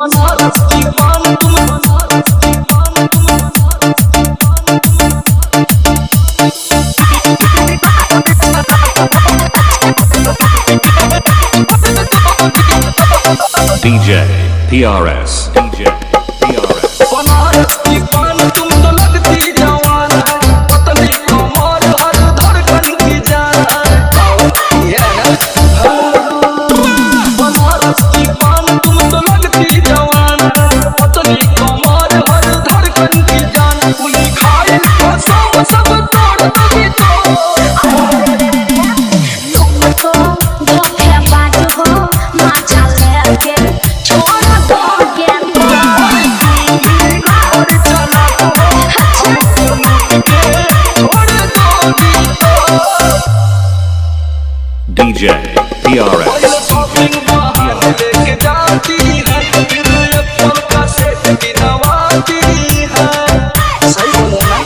बनारस की पान तुम बनारस की पान तुम DJ PRS DJ PRS Banaras की पान तुम तो लगती जवान है पतली कमर हर धड़कन की जान है बनारस की पान तुम तो लगती जवान है पतली कमर हर धड़कन की जान पुली खाए सब तोड़ दोगी तो DJ PRS शॉपिंग बाहर लेके जाती है फिर एप्पल का सेट गिनवाती है सही बोले ना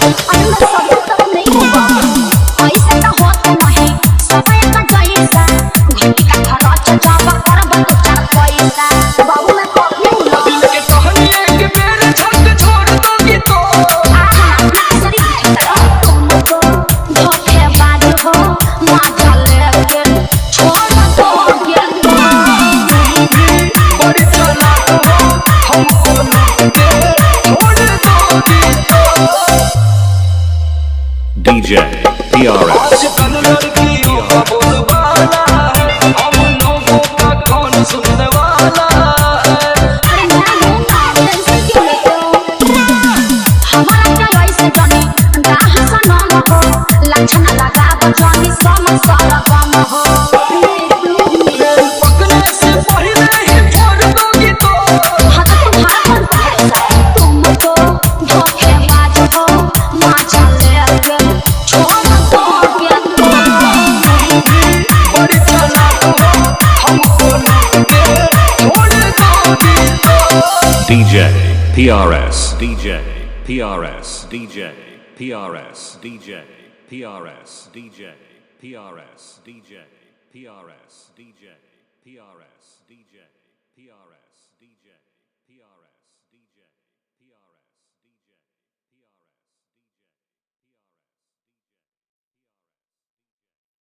दिल के टहनिए के बेर झक छोड़ दोगी तो बड़ी चालाक हो हमको लूट के छोड़ दोगी तो DJ PRS आजकल लड़कियों का बोलबाला है हम लोगों का कौन सुनने वाला है लक्षण लगा बचानी समस्या कम हो पकने से पहले ही छोड़ दोगी तो हाँ तो तुम्हारा कौन भरोसा है तुम तो धोखेबाज हो माचा लेके छोड़ दोगे तो बड़ी चालाक हो हमको लूट के छोड़ दोगी तो DJ PRS DJ PRS DJ PRS DJ PRS DJ PRS DJ PRS DJ PRS DJ PRS DJ PRS